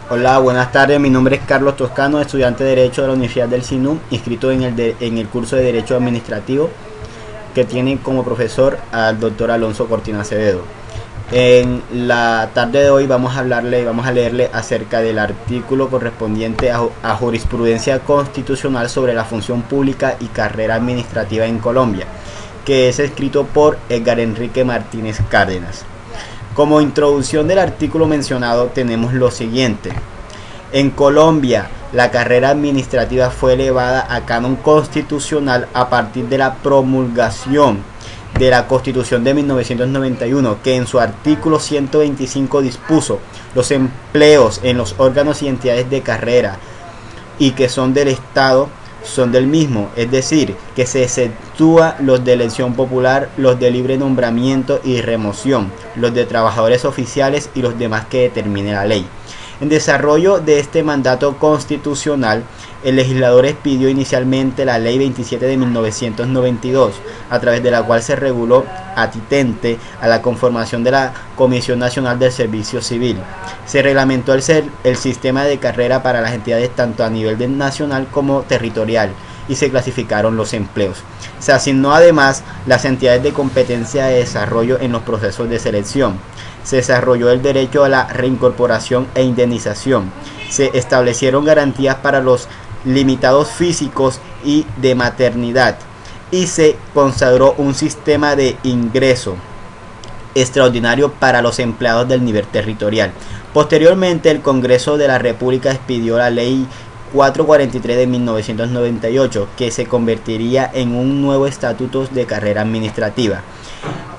Hola, buenas tardes. Mi nombre es Carlos Toscano, estudiante de Derecho de la Universidad del SINU, inscrito en el curso de Derecho Administrativo, que tiene como profesor al doctor Alonso Cortina Acevedo. En la tarde de hoy vamos a leerle acerca del artículo correspondiente a jurisprudencia constitucional sobre la función pública y carrera administrativa en Colombia, que es escrito por Edgar Enrique Martínez Cárdenas. Como introducción del artículo mencionado tenemos lo siguiente. En Colombia, la carrera administrativa fue elevada a canon constitucional a partir de la promulgación de la Constitución de 1991, que en su artículo 125 dispuso los empleos en los órganos y entidades de carrera y que son del Estado son del mismo, es decir, que se exceptúa los de elección popular, los de libre nombramiento y remoción, los de trabajadores oficiales y los demás que determine la ley. En desarrollo de este mandato constitucional, el legislador expidió inicialmente la Ley 27 de 1992, a través de la cual se reguló atitente a la conformación de la Comisión Nacional del Servicio Civil. Se reglamentó el sistema de carrera para las entidades tanto a nivel nacional como territorial y se clasificaron los empleos. Se asignó además las entidades de competencia de desarrollo en los procesos de selección. Se desarrolló el derecho a la reincorporación e indemnización. Se establecieron garantías para los limitados físicos y de maternidad. Y se consagró un sistema de ingreso extraordinario para los empleados del nivel territorial. Posteriormente, el Congreso de la República expidió la Ley 443 de 1998, que se convertiría en un nuevo estatuto de carrera administrativa,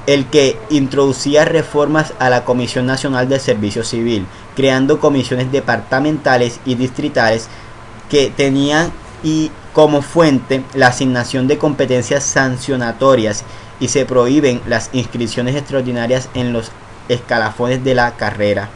el que introducía reformas a la Comisión Nacional del Servicio Civil, creando comisiones departamentales y distritales que tenían como fuente la asignación de competencias sancionatorias y se prohíben las inscripciones extraordinarias en los escalafones de la carrera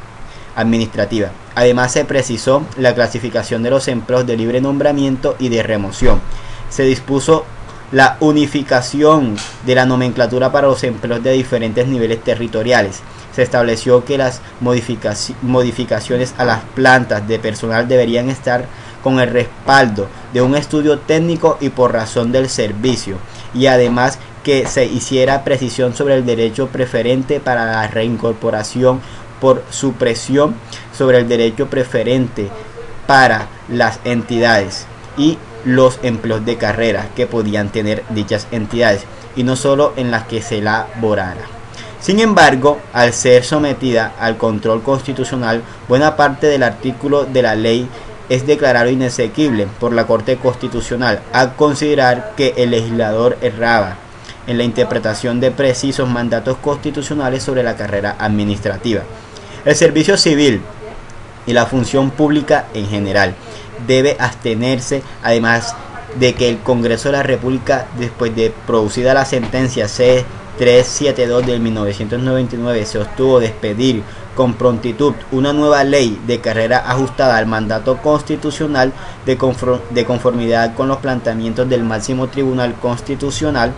administrativa. Además, se precisó la clasificación de los empleos de libre nombramiento y de remoción. Se dispuso la unificación de la nomenclatura para los empleos de diferentes niveles territoriales. Se estableció que las modificaciones a las plantas de personal deberían estar con el respaldo de un estudio técnico y por razón del servicio, y además que se hiciera precisión sobre el derecho preferente para la reincorporación por supresión sobre el derecho preferente para las entidades y los empleos de carrera que podían tener dichas entidades y no solo en las que se elaborara. Sin embargo, al ser sometida al control constitucional, buena parte del artículo de la ley es declarado inexequible por la Corte Constitucional al considerar que el legislador erraba en la interpretación de precisos mandatos constitucionales sobre la carrera administrativa. El servicio civil y la función pública en general debe abstenerse, además de que el Congreso de la República, después de producida la sentencia C-372 de 1999, se obtuvo de expedir con prontitud una nueva ley de carrera ajustada al mandato constitucional de conformidad con los planteamientos del máximo tribunal constitucional,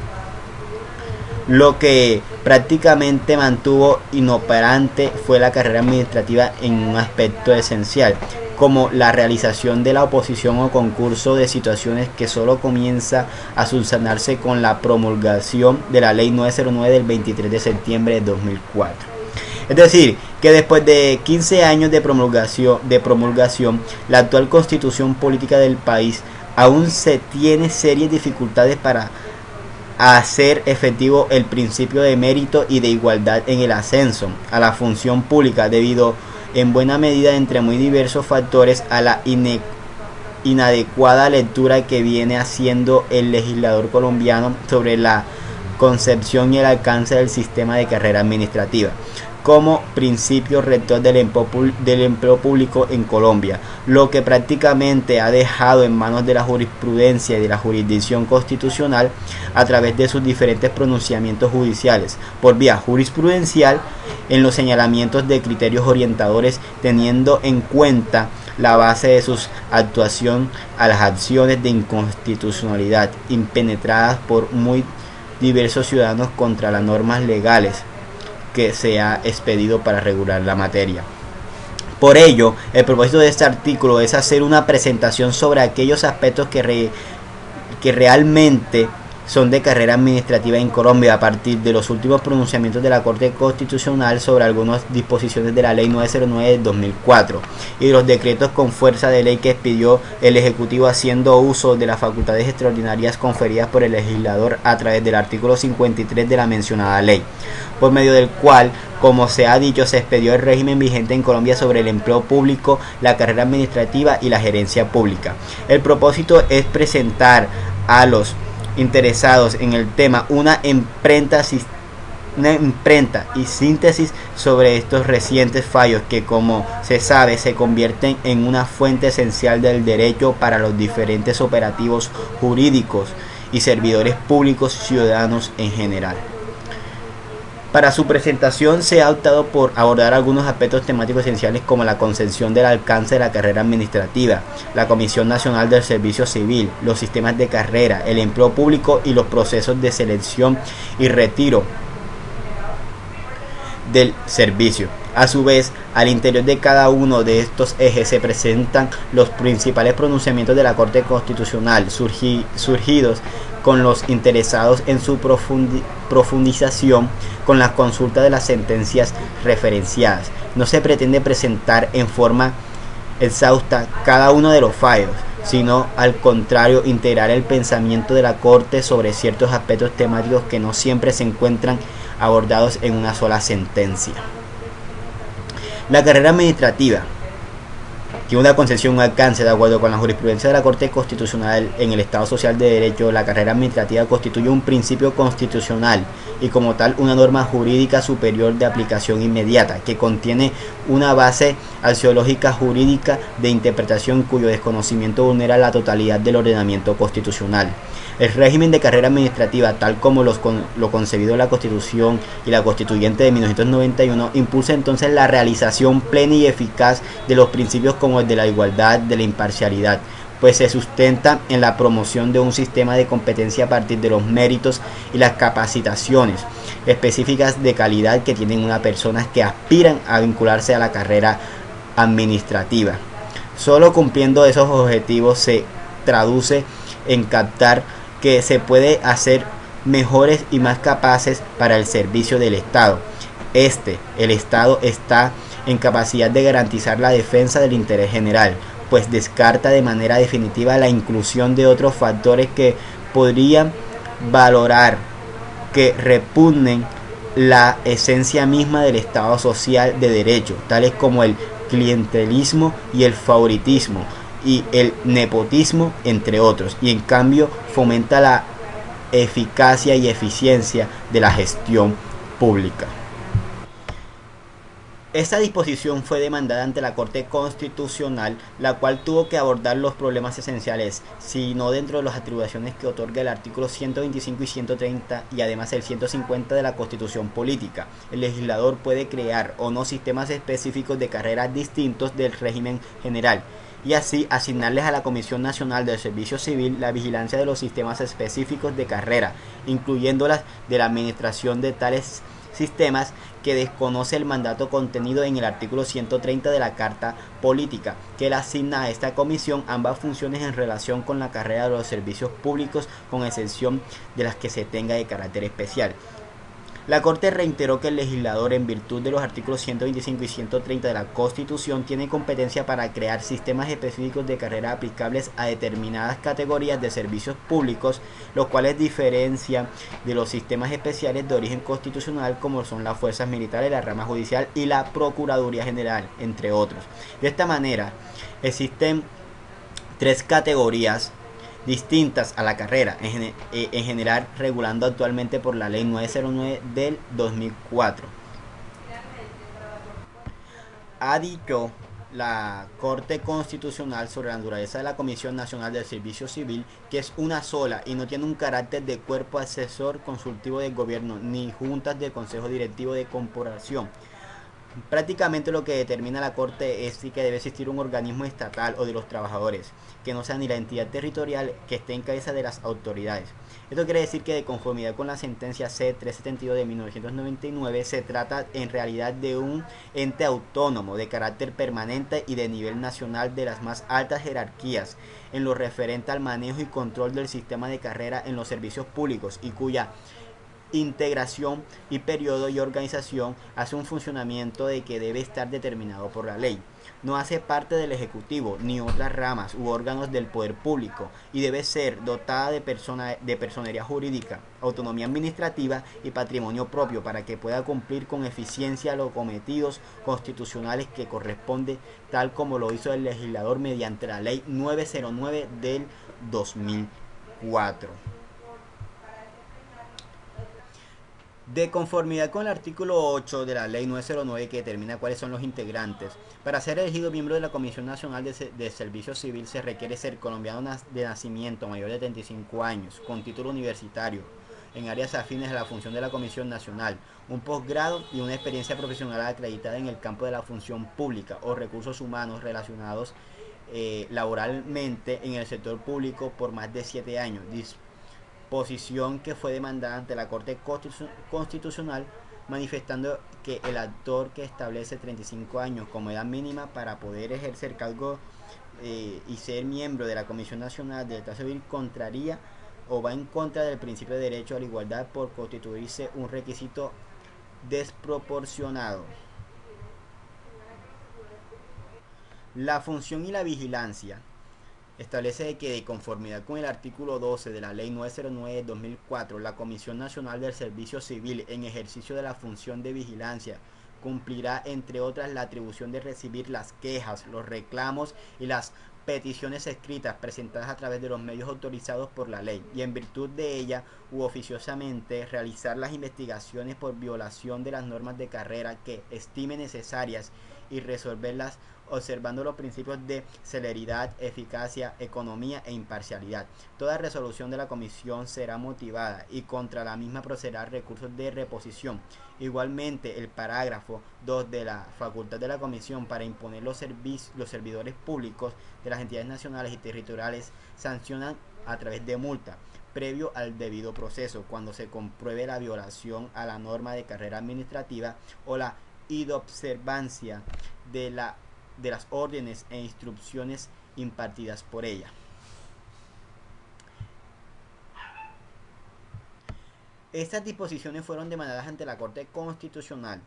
lo que prácticamente mantuvo inoperante fue la carrera administrativa en un aspecto esencial, como la realización de la oposición o concurso de situaciones, que solo comienza a subsanarse con la promulgación de la Ley 909 del 23 de septiembre de 2004. Es decir, que después de 15 años de promulgación, la actual constitución política del país aún se tiene serias dificultades para hacer efectivo el principio de mérito y de igualdad en el ascenso a la función pública, debido en buena medida, entre muy diversos factores, a la inadecuada lectura que viene haciendo el legislador colombiano sobre la concepción y el alcance del sistema de carrera administrativa como principio rector del empleo público en Colombia, lo que prácticamente ha dejado en manos de la jurisprudencia y de la jurisdicción constitucional a través de sus diferentes pronunciamientos judiciales por vía jurisprudencial en los señalamientos de criterios orientadores, teniendo en cuenta la base de su actuación a las acciones de inconstitucionalidad impenetradas por muy diversos ciudadanos contra las normas legales que se ha expedido para regular la materia. Por ello, el propósito de este artículo es hacer una presentación sobre aquellos aspectos que realmente son de carrera administrativa en Colombia a partir de los últimos pronunciamientos de la Corte Constitucional sobre algunas disposiciones de la Ley 909 del 2004 y de los decretos con fuerza de ley que expidió el Ejecutivo haciendo uso de las facultades extraordinarias conferidas por el legislador a través del artículo 53 de la mencionada ley, por medio del cual, como se ha dicho, se expedió el régimen vigente en Colombia sobre el empleo público, la carrera administrativa y la gerencia pública. El propósito es presentar a los interesados en el tema una imprenta y síntesis sobre estos recientes fallos que, como se sabe, se convierten en una fuente esencial del derecho para los diferentes operativos jurídicos y servidores públicos ciudadanos en general. Para su presentación se ha optado por abordar algunos aspectos temáticos esenciales como la concepción del alcance de la carrera administrativa, la Comisión Nacional del Servicio Civil, los sistemas de carrera, el empleo público y los procesos de selección y retiro del servicio. A su vez, al interior de cada uno de estos ejes se presentan los principales pronunciamientos de la Corte Constitucional surgidos con los interesados en su profundización con las consultas de las sentencias referenciadas. No se pretende presentar en forma exhausta cada uno de los fallos, sino al contrario integrar el pensamiento de la Corte sobre ciertos aspectos temáticos que no siempre se encuentran abordados en una sola sentencia. La carrera administrativa tiene una concepción, un alcance de acuerdo con la jurisprudencia de la Corte Constitucional en el Estado Social de Derecho. La carrera administrativa constituye un principio constitucional y como tal una norma jurídica superior de aplicación inmediata que contiene una base axiológica jurídica de interpretación cuyo desconocimiento vulnera la totalidad del ordenamiento constitucional. El régimen de carrera administrativa, tal como lo concebido la Constitución y la Constituyente de 1991, impulsa entonces la realización plena y eficaz de los principios como el de la igualdad, de la imparcialidad, pues se sustenta en la promoción de un sistema de competencia a partir de los méritos y las capacitaciones específicas de calidad que tienen unas personas que aspiran a vincularse a la carrera administrativa. Solo cumpliendo esos objetivos se traduce en captar que se puede hacer mejores y más capaces para el servicio del Estado. El Estado está en capacidad de garantizar la defensa del interés general, pues descarta de manera definitiva la inclusión de otros factores que podrían valorar que repugnen la esencia misma del Estado social de derecho, tales como el clientelismo y el favoritismo y el nepotismo, entre otros, y en cambio fomenta la eficacia y eficiencia de la gestión pública. Esta disposición fue demandada ante la Corte Constitucional, la cual tuvo que abordar los problemas esenciales, sino dentro de las atribuciones que otorga el artículo 125 y 130 y además el 150 de la Constitución Política. El legislador puede crear o no sistemas específicos de carreras distintos del régimen general, y así asignarles a la Comisión Nacional del Servicio Civil la vigilancia de los sistemas específicos de carrera, incluyéndolas de la administración de tales sistemas que desconoce el mandato contenido en el artículo 130 de la Carta Política, que le asigna a esta comisión ambas funciones en relación con la carrera de los servicios públicos, con excepción de las que se tenga de carácter especial. La Corte reiteró que el legislador, en virtud de los artículos 125 y 130 de la Constitución, tiene competencia para crear sistemas específicos de carrera aplicables a determinadas categorías de servicios públicos, los cuales diferencian de los sistemas especiales de origen constitucional como son las fuerzas militares, la rama judicial y la Procuraduría General, entre otros. De esta manera, existen tres categorías distintas a la carrera, en general regulando actualmente por la Ley 909 del 2004. Ha dicho la Corte Constitucional sobre la naturaleza de la Comisión Nacional del Servicio Civil que es una sola y no tiene un carácter de cuerpo asesor consultivo del gobierno ni juntas del Consejo Directivo de Corporación, Prácticamente lo que determina la Corte es si que debe existir un organismo estatal o de los trabajadores, que no sea ni la entidad territorial que esté en cabeza de las autoridades. Esto quiere decir que de conformidad con la sentencia C-372 de 1999 se trata en realidad de un ente autónomo de carácter permanente y de nivel nacional de las más altas jerarquías en lo referente al manejo y control del sistema de carrera en los servicios públicos y cuya integración y periodo y organización hace un funcionamiento de que debe estar determinado por la ley. No hace parte del Ejecutivo ni otras ramas u órganos del poder público y debe ser dotada de personería jurídica, autonomía administrativa y patrimonio propio para que pueda cumplir con eficiencia los cometidos constitucionales que corresponde, tal como lo hizo el legislador mediante la ley 909 del 2004. De conformidad con el artículo 8 de la ley 909 que determina cuáles son los integrantes, para ser elegido miembro de la Comisión Nacional de Servicio Civil se requiere ser colombiano de nacimiento, mayor de 35 años, con título universitario en áreas afines a la función de la Comisión Nacional, un posgrado y una experiencia profesional acreditada en el campo de la función pública o recursos humanos relacionados laboralmente en el sector público por más de 7 años, posición que fue demandada ante la Corte Constitucional, manifestando que el actor que establece 35 años como edad mínima para poder ejercer cargo y ser miembro de la Comisión Nacional de Estado Civil contraría o va en contra del principio de derecho a la igualdad por constituirse un requisito desproporcionado. La función y la vigilancia establece que de conformidad con el artículo 12 de la Ley 909 de 2004, la Comisión Nacional del Servicio Civil, en ejercicio de la función de vigilancia, cumplirá, entre otras, la atribución de recibir las quejas, los reclamos y las peticiones escritas presentadas a través de los medios autorizados por la ley y en virtud de ella u oficiosamente realizar las investigaciones por violación de las normas de carrera que estime necesarias y resolverlas observando los principios de celeridad, eficacia, economía e imparcialidad. Toda resolución de la comisión será motivada y contra la misma procederá recursos de reposición. Igualmente, el parágrafo 2 de la facultad de la comisión para imponer los servidores públicos de las entidades nacionales y territoriales sancionan a través de multa previo al debido proceso cuando se compruebe la violación a la norma de carrera administrativa o la inobservancia de las órdenes e instrucciones impartidas por ella. Estas disposiciones fueron demandadas ante la Corte Constitucional.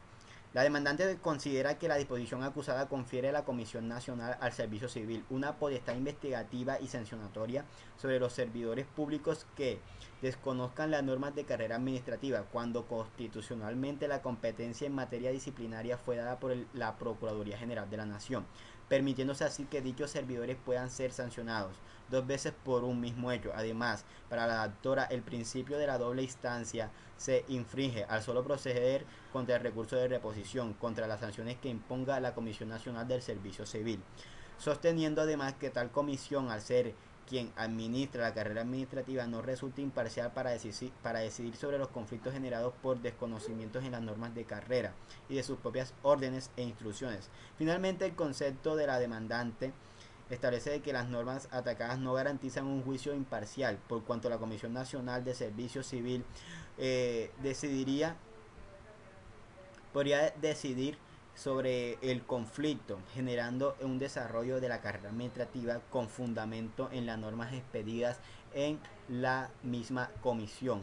La demandante considera que la disposición acusada confiere a la Comisión Nacional al Servicio Civil una potestad investigativa y sancionatoria sobre los servidores públicos que desconozcan las normas de carrera administrativa, cuando constitucionalmente la competencia en materia disciplinaria fue dada por la Procuraduría General de la Nación, permitiéndose así que dichos servidores puedan ser sancionados 2 veces por un mismo hecho. Además, para la doctora, el principio de la doble instancia se infringe al solo proceder contra el recurso de reposición, contra las sanciones que imponga la Comisión Nacional del Servicio Civil, sosteniendo además que tal comisión, al ser quien administra la carrera administrativa, no resulta imparcial para decidir sobre los conflictos generados por desconocimientos en las normas de carrera y de sus propias órdenes e instrucciones. Finalmente, el concepto de la demandante establece que las normas atacadas no garantizan un juicio imparcial, por cuanto la Comisión Nacional de Servicio Civil podría decidir sobre el conflicto, generando un desarrollo de la carrera administrativa con fundamento en las normas expedidas en la misma comisión.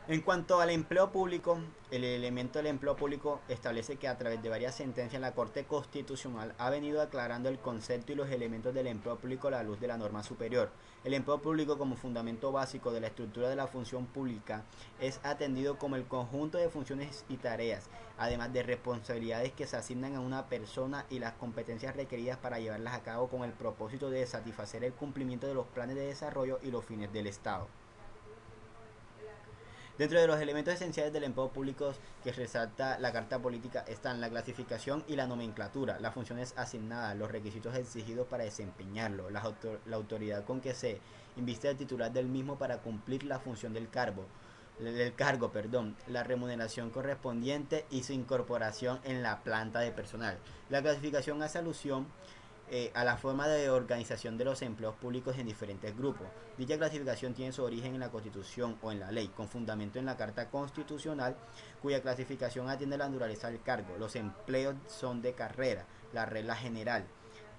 En cuanto al empleo público, el elemento del empleo público establece que a través de varias sentencias la Corte Constitucional ha venido aclarando el concepto y los elementos del empleo público a la luz de la norma superior. El empleo público como fundamento básico de la estructura de la función pública es atendido como el conjunto de funciones y tareas, además de responsabilidades que se asignan a una persona y las competencias requeridas para llevarlas a cabo con el propósito de satisfacer el cumplimiento de los planes de desarrollo y los fines del Estado. Dentro de los elementos esenciales del empleo público que resalta la Carta Política están la clasificación y la nomenclatura, las funciones asignadas, los requisitos exigidos para desempeñarlo, la autoridad con que se inviste al titular del mismo para cumplir la función del cargo, del cargo, perdón, la remuneración correspondiente y su incorporación en la planta de personal. La clasificación hace alusión a la forma de organización de los empleos públicos en diferentes grupos. Dicha clasificación tiene su origen en la Constitución o en la ley, con fundamento en la Carta Constitucional, cuya clasificación atiende a la naturaleza del cargo. Los empleos son de carrera, la regla general,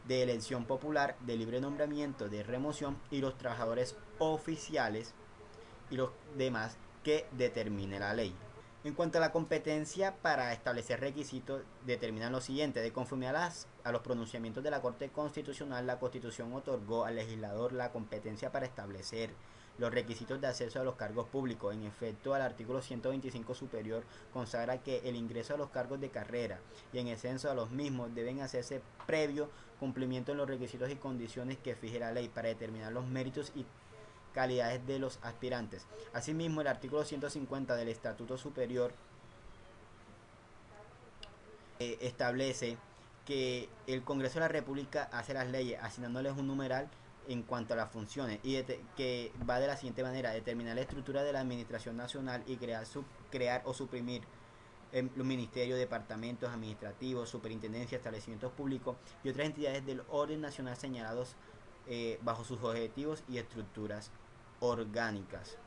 de elección popular, de libre nombramiento, de remoción, y los trabajadores oficiales y los demás que determine la ley. En cuanto a la competencia para establecer requisitos, determinan lo siguiente: de conformidad a los pronunciamientos de la Corte Constitucional, la Constitución otorgó al legislador la competencia para establecer los requisitos de acceso a los cargos públicos. En efecto, el artículo 125 superior consagra que el ingreso a los cargos de carrera y en ascenso a los mismos deben hacerse previo cumplimiento en los requisitos y condiciones que fije la ley para determinar los méritos y calidades de los aspirantes. Asimismo, el artículo 150 del Estatuto Superior establece que el Congreso de la República hace las leyes asignándoles un numeral en cuanto a las funciones, y que va de la siguiente manera: determinar la estructura de la administración nacional y crear o suprimir los ministerios, departamentos administrativos, superintendencias, establecimientos públicos y otras entidades del orden nacional señalados bajo sus objetivos y estructuras orgánicas.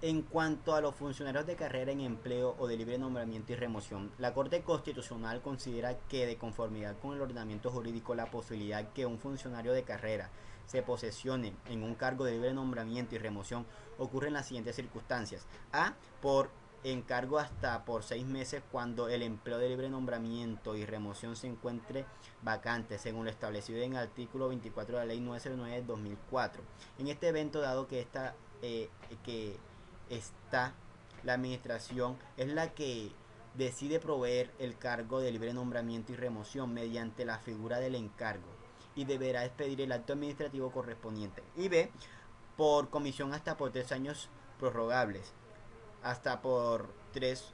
En cuanto a los funcionarios de carrera en empleo o de libre nombramiento y remoción, la Corte Constitucional considera que, de conformidad con el ordenamiento jurídico, la posibilidad que un funcionario de carrera se posesione en un cargo de libre nombramiento y remoción ocurre en las siguientes circunstancias: a, por encargo hasta por 6 meses cuando el empleo de libre nombramiento y remoción se encuentre vacante, según lo establecido en el artículo 24 de la ley 909 de 2004. En este evento, dado que la administración es la que decide proveer el cargo de libre nombramiento y remoción mediante la figura del encargo, y deberá expedir el acto administrativo correspondiente. Y b, por comisión hasta por 3 años prorrogables, hasta por 3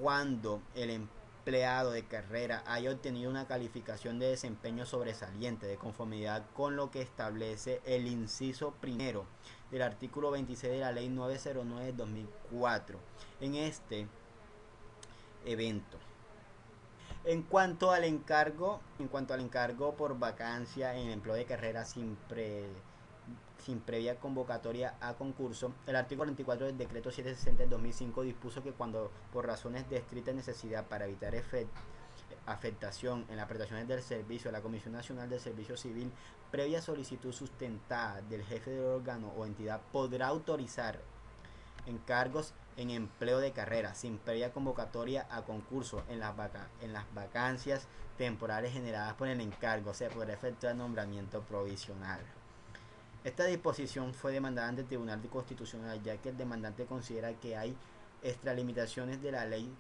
cuando el empleado de carrera haya obtenido una calificación de desempeño sobresaliente de conformidad con lo que establece el inciso primero del artículo 26 de la ley 909 de 2004 en este evento. En cuanto al encargo por vacancia en el empleo de carrera sin previa convocatoria a concurso, el artículo 24 del decreto 760 del 2005 dispuso que cuando por razones de estricta necesidad para evitar afectación en las prestaciones del servicio, la Comisión Nacional del Servicio Civil, previa solicitud sustentada del jefe del órgano o entidad, podrá autorizar encargos en empleo de carrera sin previa convocatoria a concurso en las vacancias temporales generadas por el encargo. Se podrá efectuar nombramiento provisional. Esta disposición fue demandada ante el Tribunal Constitucional, ya que el demandante considera que hay extralimitaciones de la ley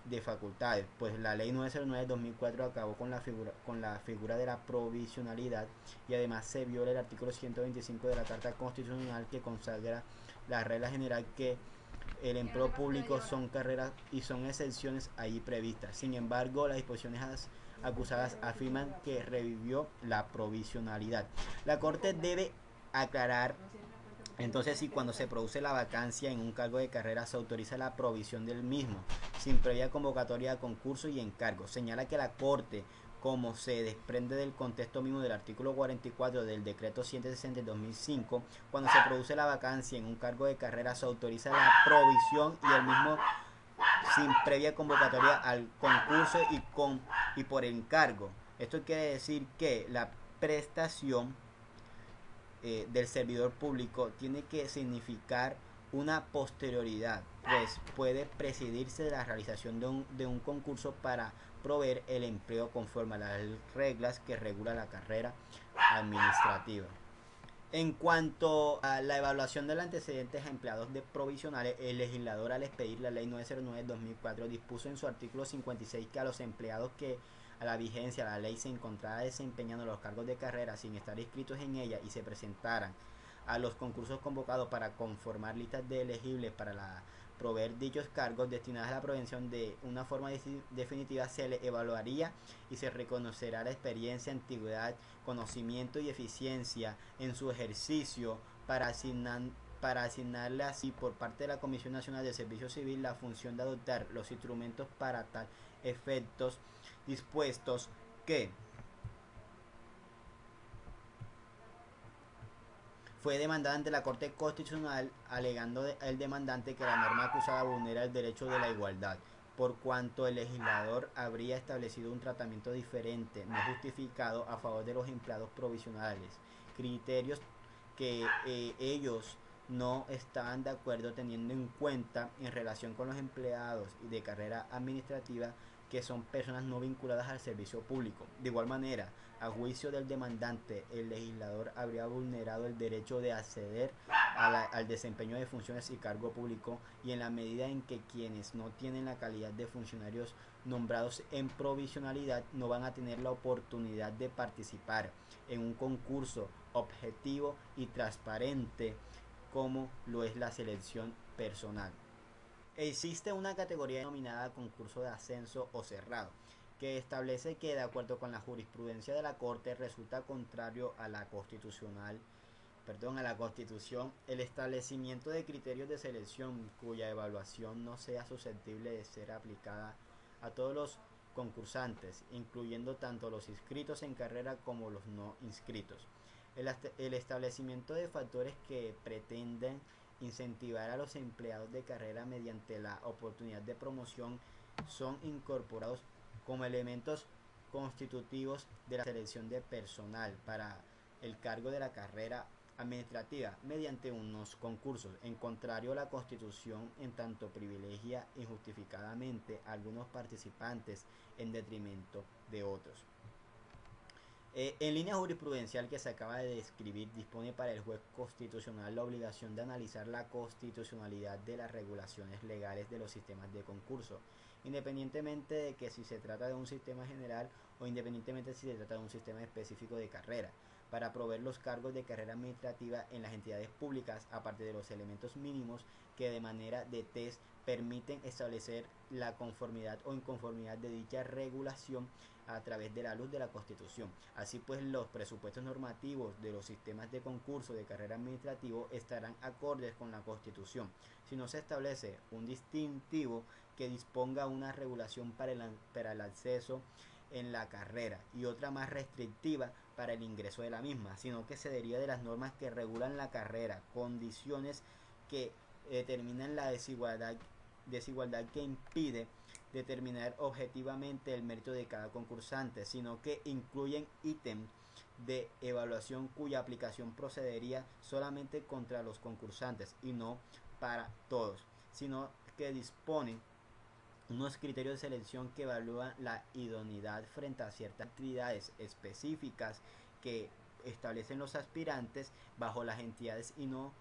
de facultades, pues la ley 909 de 2004 acabó con la figura de la provisionalidad, y además se viola el artículo 125 de la Carta Constitucional, que consagra la regla general que el empleo público son carreras y son excepciones ahí previstas. Sin embargo, las disposiciones acusadas afirman que revivió la provisionalidad. La Corte debe aclarar entonces si cuando se produce la vacancia en un cargo de carrera se autoriza la provisión del mismo sin previa convocatoria a concurso y encargo. Señala que la Corte, como se desprende del contexto mismo del artículo 44 del decreto 160 de 2005, cuando se produce la vacancia en un cargo de carrera se autoriza la provisión y el mismo sin previa convocatoria al concurso y por encargo. Esto quiere decir que la prestación del servidor público tiene que significar una posterioridad, pues puede presidirse de la realización de un concurso para proveer el empleo conforme a las reglas que regula la carrera administrativa. En cuanto a la evaluación de los antecedentes a empleados provisionales, el legislador, al expedir la ley 909 de 2004, dispuso en su artículo 56 que a los empleados que a la vigencia de la ley se encontrara desempeñando los cargos de carrera sin estar inscritos en ella y se presentaran a los concursos convocados para conformar listas de elegibles para proveer dichos cargos destinados a la provisión de una forma definitiva, se le evaluaría y se reconocerá la experiencia, antigüedad, conocimiento y eficiencia en su ejercicio para para asignarle así por parte de la Comisión Nacional de Servicio Civil la función de adoptar los instrumentos para tal efectos dispuestos que fue demandada ante la Corte Constitucional, alegando el demandante que la norma acusada vulnera el derecho de la igualdad, por cuanto el legislador habría establecido un tratamiento diferente, no justificado, a favor de los empleados provisionales, criterios que ellos no estaban de acuerdo teniendo en cuenta en relación con los empleados de carrera administrativa que son personas no vinculadas al servicio público. De igual manera, a juicio del demandante, el legislador habría vulnerado el derecho de acceder al desempeño de funciones y cargo público, y en la medida en que quienes no tienen la calidad de funcionarios nombrados en provisionalidad no van a tener la oportunidad de participar en un concurso objetivo y transparente como lo es la selección personal. Existe una categoría denominada concurso de ascenso o cerrado, que establece que, de acuerdo con la jurisprudencia de la Corte, resulta contrario a la Constitución, el establecimiento de criterios de selección cuya evaluación no sea susceptible de ser aplicada a todos los concursantes, incluyendo tanto los inscritos en carrera como los no inscritos. El establecimiento de factores que pretenden incentivar a los empleados de carrera mediante la oportunidad de promoción son incorporados como elementos constitutivos de la selección de personal para el cargo de la carrera administrativa mediante unos concursos. En contrario, la Constitución en tanto privilegia injustificadamente a algunos participantes en detrimento de otros. En línea jurisprudencial que se acaba de describir, dispone para el juez constitucional la obligación de analizar la constitucionalidad de las regulaciones legales de los sistemas de concurso, independientemente de que si se trata de un sistema general o independientemente si se trata de un sistema específico de carrera, para proveer los cargos de carrera administrativa en las entidades públicas, aparte de los elementos mínimos que de manera de test permiten establecer la conformidad o inconformidad de dicha regulación a través de la luz de la Constitución. Así pues, los presupuestos normativos de los sistemas de concurso de carrera administrativo estarán acordes con la Constitución. Si no se establece un distintivo que disponga una regulación para el acceso en la carrera y otra más restrictiva para el ingreso de la misma, sino que se deriva de las normas que regulan la carrera, condiciones que determinan la desigualdad que impide determinar objetivamente el mérito de cada concursante, sino que incluyen ítems de evaluación cuya aplicación procedería solamente contra los concursantes y no para todos, sino que disponen unos criterios de selección que evalúan la idoneidad frente a ciertas actividades específicas que establecen los aspirantes bajo las entidades y no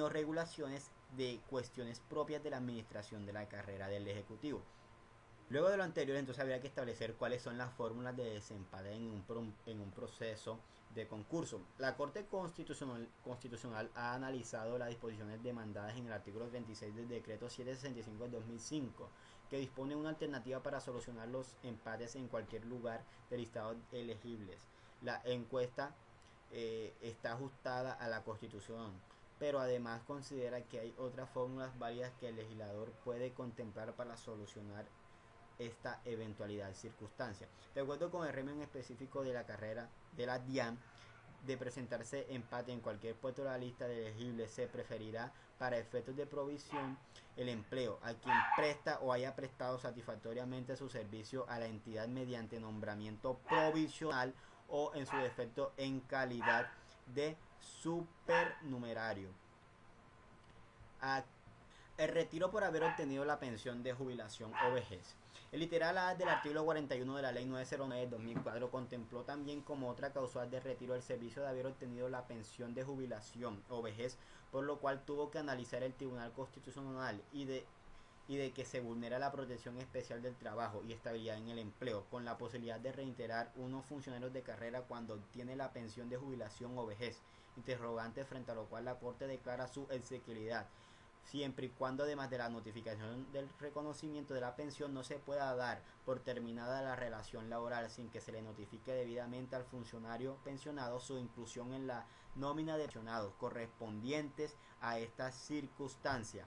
regulaciones de cuestiones propias de la administración de la carrera del Ejecutivo. Luego de lo anterior, entonces habría que establecer cuáles son las fórmulas de desempate en un proceso de concurso. La Corte Constitucional ha analizado las disposiciones demandadas en el artículo 36 del decreto 765 del 2005, que dispone una alternativa para solucionar los empates en cualquier lugar del listado elegibles. La encuesta está ajustada a la Constitución, pero además considera que hay otras fórmulas válidas que el legislador puede contemplar para solucionar esta eventualidad circunstancia. De acuerdo con el régimen específico de la carrera de la DIAN, de presentarse empate en cualquier puesto de la lista de elegibles, se preferirá para efectos de provisión el empleo a quien presta o haya prestado satisfactoriamente su servicio a la entidad mediante nombramiento provisional o en su defecto en calidad de supernumerario. El retiro por haber obtenido la pensión de jubilación o vejez. El literal A del artículo 41 de la Ley 909 de 2004 contempló también como otra causal de retiro el servicio de haber obtenido la pensión de jubilación o vejez, por lo cual tuvo que analizar el Tribunal Constitucional y de que se vulnera la protección especial del trabajo y estabilidad en el empleo, con la posibilidad de reintegrar unos funcionarios de carrera cuando obtiene la pensión de jubilación o vejez, interrogante frente a lo cual la Corte declara su exequibilidad. siempre y cuando además de la notificación del reconocimiento de la pensión no se pueda dar por terminada la relación laboral sin que se le notifique debidamente al funcionario pensionado su inclusión en la nómina de pensionados correspondientes a esta circunstancia.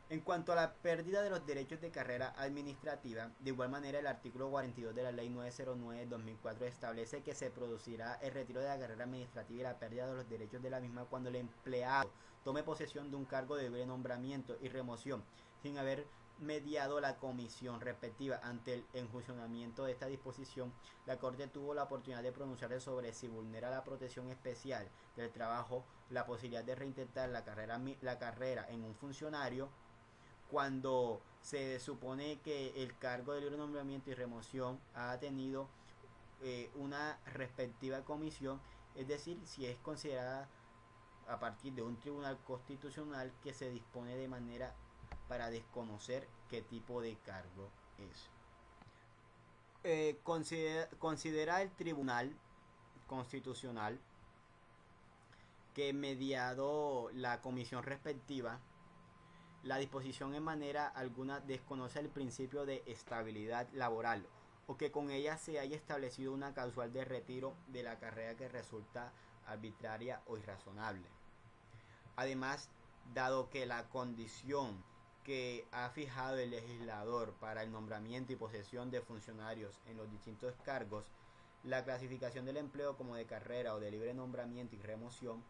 En cuanto a la pérdida de los derechos de carrera administrativa, de igual manera el artículo 42 de la Ley 909/2004 establece que se producirá el retiro de la carrera administrativa y la pérdida de los derechos de la misma cuando el empleado tome posesión de un cargo de libre nombramiento y remoción, sin haber mediado la comisión respectiva. Ante el enjuiciamiento de esta disposición, la Corte tuvo la oportunidad de pronunciarse sobre si vulnera la protección especial del trabajo la posibilidad de reintentar la carrera en un funcionario cuando se supone que el cargo de libre nombramiento y remoción ha tenido una respectiva comisión, es decir, si es considerada a partir de un tribunal constitucional que se dispone de manera para desconocer qué tipo de cargo es. Considera el tribunal constitucional que mediado la comisión respectiva, la disposición en manera alguna desconoce el principio de estabilidad laboral o que con ella se haya establecido una causal de retiro de la carrera que resulta arbitraria o irrazonable. Además, dado que la condición que ha fijado el legislador para el nombramiento y posesión de funcionarios en los distintos cargos, la clasificación del empleo como de carrera o de libre nombramiento y remoción,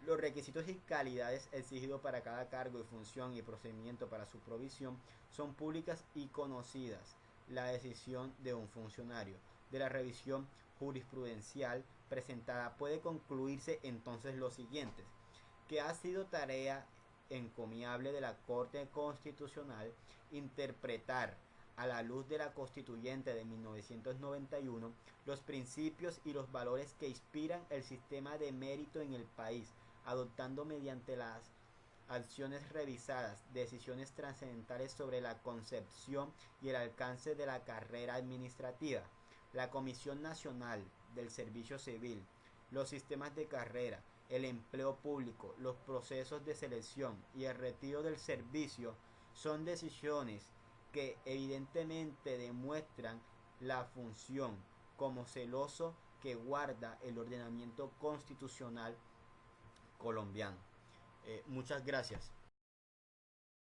los requisitos y calidades exigidos para cada cargo y función y procedimiento para su provisión son públicas y conocidas. La decisión de un funcionario de la revisión jurisprudencial presentada puede concluirse entonces lo siguiente: que ha sido tarea encomiable de la Corte Constitucional interpretar a la luz de la Constituyente de 1991 los principios y los valores que inspiran el sistema de mérito en el país, adoptando mediante las acciones revisadas decisiones trascendentales sobre la concepción y el alcance de la carrera administrativa. La Comisión Nacional del Servicio Civil, los sistemas de carrera, el empleo público, los procesos de selección y el retiro del servicio son decisiones que evidentemente demuestran la función como celoso que guarda el ordenamiento constitucional colombiano. Muchas gracias.